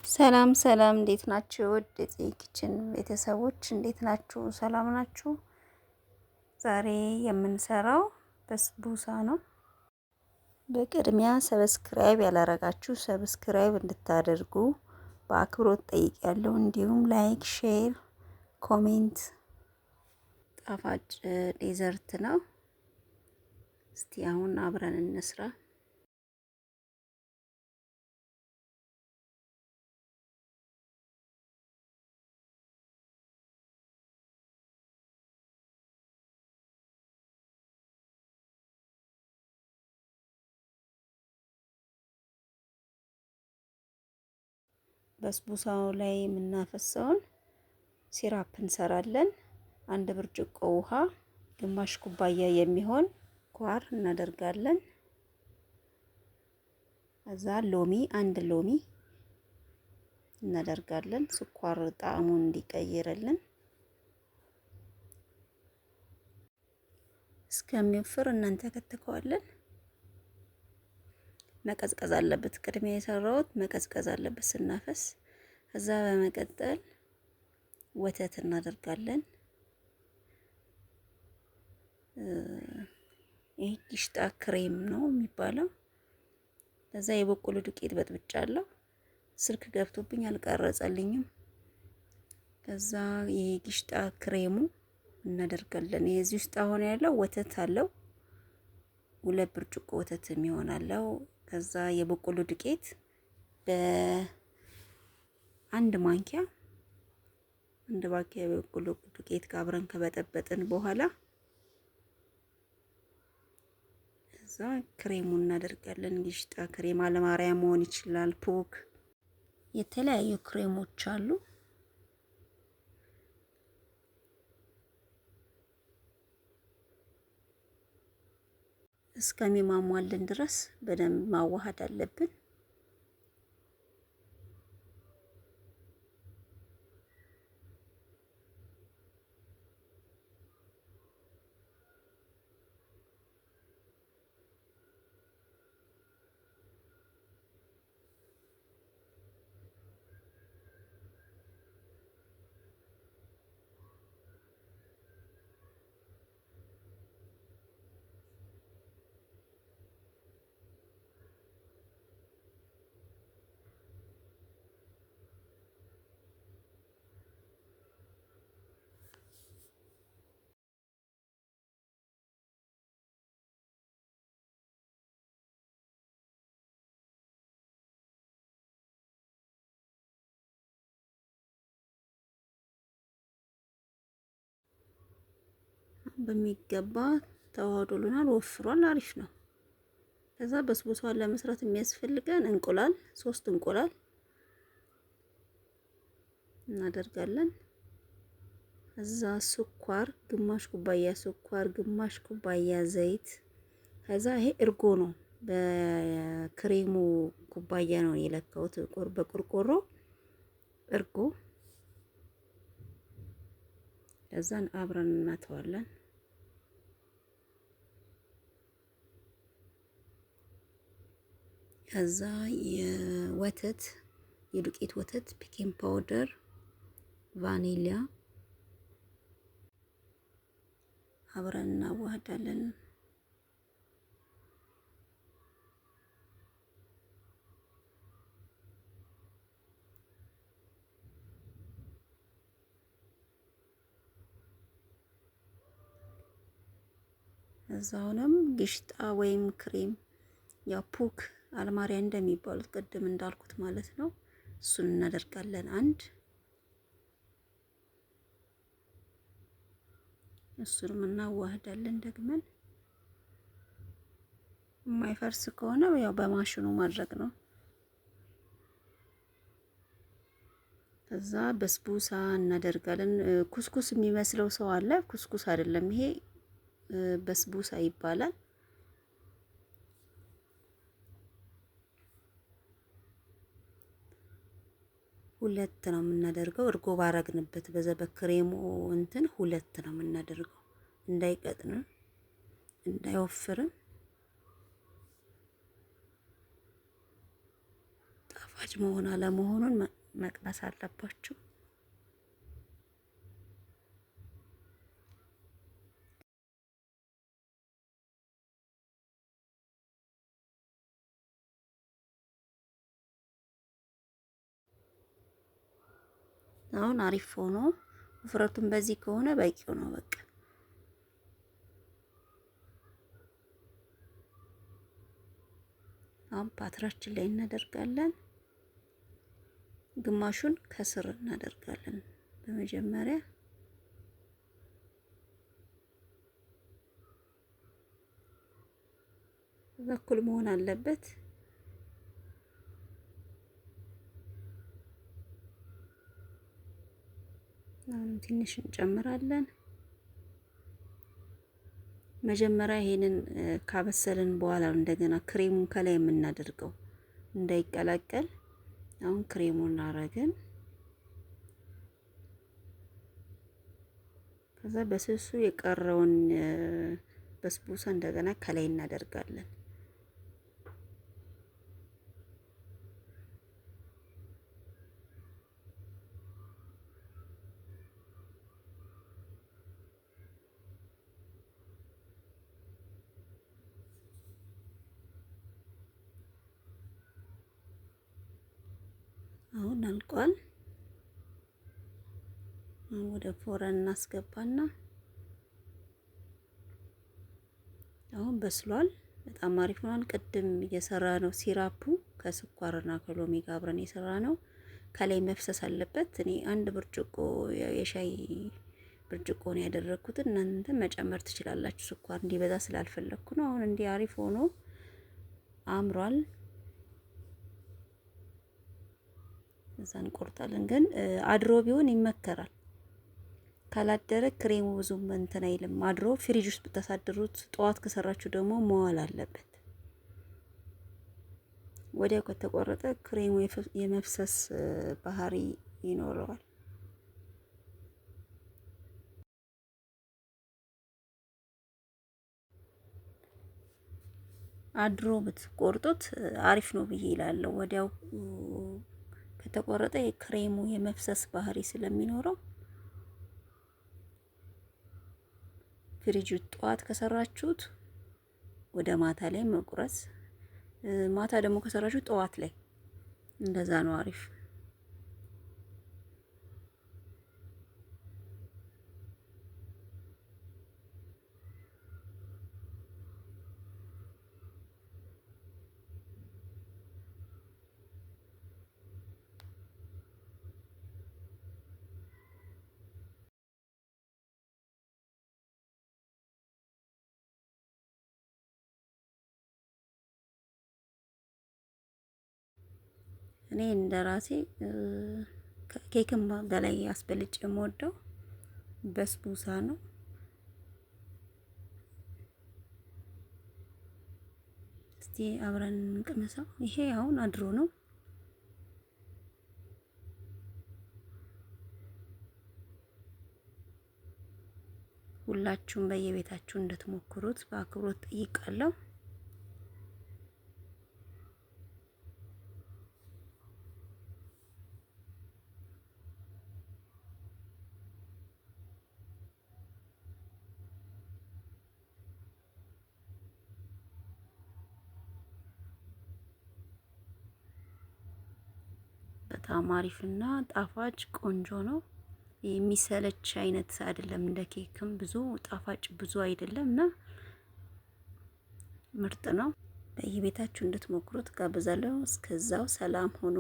ሰላም ሰላም፣ እንዴት ናችሁ? ውድ የጽጌ ኪችን ቤተሰቦች እንዴት ናችሁ? ሰላም ናችሁ? ዛሬ የምንሰራው በስቡሳ ነው። በቅድሚያ ሰብስክራይብ ያላረጋችሁ ሰብስክራይብ እንድታደርጉ በአክብሮት ጠይቃለሁ። እንዲሁም ላይክ፣ ሼር፣ ኮሜንት። ጣፋጭ ዴዘርት ነው። እስቲ አሁን አብረን እንስራ። በስቡሳው ላይ የምናፈሰውን ሲራፕ እንሰራለን። አንድ ብርጭቆ ውሃ፣ ግማሽ ኩባያ የሚሆን ኳር እናደርጋለን። ከዛ ሎሚ፣ አንድ ሎሚ እናደርጋለን፣ ስኳር ጣዕሙን እንዲቀይርልን። እስከሚወፍር እናንተከትከዋለን። መቀዝቀዝ አለበት። ቅድሚያ የሰራሁት መቀዝቀዝ አለበት ስናፈስ። ከዛ በመቀጠል ወተት እናደርጋለን። ይሄ ቂሽጣ ክሬም ነው የሚባለው። ከዛ የበቆሎ ዱቄት በጥብጫለሁ። ስልክ ገብቶብኝ አልቀረጸልኝም። ከዛ ይሄ ቂሽጣ ክሬሙ እናደርጋለን። የዚህ ውስጥ አሁን ያለው ወተት አለው። 2 ብርጭቆ ወተት የሚሆን አለው። ከዛ የበቆሎ ዱቄት በአንድ ማንኪያ የበቆሎ ዱቄት ጋር አብረን ከበጠበጥን በኋላ ከዛ ክሬሙን እናደርጋለን። ጊሽጣ ክሬም አለማርያ መሆን ይችላል። ፖክ የተለያዩ ክሬሞች አሉ። እስከሚማሟልን ድረስ በደንብ ማዋሃድ አለብን። በሚገባ ተዋህዶልናል፣ ወፍሯል፣ አሪፍ ነው። ከዛ በስቡሳውን ለመስራት የሚያስፈልገን እንቁላል 3 እንቁላል እናደርጋለን። ከዛ ስኳር፣ ግማሽ ኩባያ ስኳር፣ ግማሽ ኩባያ ዘይት። ከዛ ይሄ እርጎ ነው። በክሬሙ ኩባያ ነው የለካሁት፣ በቆርቆሮ እርጎ። ከዛን አብረን እናተዋለን። ከዛ የወተት የዱቄት ወተት፣ ቤኪንግ ፓውደር፣ ቫኒሊያ አብረን እናዋህዳለን። እዛውንም ግሽጣ ወይም ክሬም ያው ፑክ አልማሪያ እንደሚባሉት ቅድም እንዳልኩት ማለት ነው። እሱን እናደርጋለን። እሱንም እናዋህዳለን ደግመን። የማይፈርስ ከሆነ ያው በማሽኑ ማድረግ ነው። ከዛ በስቡሳ እናደርጋለን። ኩስኩስ የሚመስለው ሰው አለ። ኩስኩስ አይደለም ይሄ፣ በስቡሳ ይባላል። ሁለት ነው የምናደርገው። እርጎ ባረግንበት በዛ በክሬሙ እንትን 2 ነው የምናደርገው፣ እንዳይቀጥን እንዳይወፍርም ጣፋጭ መሆን አለመሆኑን መቅመስ አለባችሁ። አሁን አሪፍ ሆኖ ውፍረቱን በዚህ ከሆነ በቂው ነው በቃ። አሁን ፓትራችን ላይ እናደርጋለን። ግማሹን ከስር እናደርጋለን። በመጀመሪያ በኩል መሆን አለበት። አሁን ትንሽ እንጨምራለን። መጀመሪያ ይሄንን ካበሰልን በኋላ እንደገና ክሬሙን ከላይ የምናደርገው እንዳይቀላቀል። አሁን ክሬሙን አረግን። ከዛ በስሱ የቀረውን በስቡሳ እንደገና ከላይ እናደርጋለን። አሁን አልቋል። ወደ ፎረን እናስገባና አሁን በስሏል። በጣም አሪፍ ሆኗል። ቅድም እየሰራ ነው ሲራፑ ከስኳርና ከሎሚ ጋር አብረን የሰራ ነው። ከላይ መፍሰስ አለበት። እኔ አንድ ብርጭቆ የሻይ ብርጭቆ ነው ያደረኩት። እናንተ መጨመር ትችላላችሁ። ስኳር እንዲበዛ ስላልፈለኩ ነው። አሁን እንዲህ አሪፍ ሆኖ አምሯል። እዛ እንቆርጣለን። ግን አድሮ ቢሆን ይመከራል። ካላደረ ክሬሙ ብዙም እንትን አይልም። አድሮ ፍሪጅ ውስጥ ብታሳድሩት ጠዋት ከሰራችሁ ደግሞ መዋል አለበት። ወዲያው ከተቆረጠ ክሬሙ የመፍሰስ ባህሪ ይኖረዋል። አድሮ ብትቆርጡት አሪፍ ነው ብዬ እላለሁ። ወዲያው ከተቆረጠ የክሬሙ የመፍሰስ ባህሪ ስለሚኖረው ፍሪጅ ጠዋት ከሰራችሁት ወደ ማታ ላይ መቁረስ፣ ማታ ደግሞ ከሰራችሁት ጠዋት ላይ እንደዛ ነው አሪፍ። እኔ እንደራሴ ከኬክም በላይ አስበልጬ የምወደው በስቡሳ ነው። እስቲ አብረን እንቅመሰው። ይሄ አሁን አድሮ ነው። ሁላችሁም በየቤታችሁ እንድትሞክሩት በአክብሮት ጠይቃለሁ። በጣም አሪፍና ጣፋጭ ቆንጆ ነው። የሚሰለች አይነት አይደለም። እንደ ኬክም ብዙ ጣፋጭ ብዙ አይደለምና ምርጥ ነው። በየቤታችሁ እንድትሞክሩት ጋብዛለሁ። እስከዛው ሰላም ሁኑ።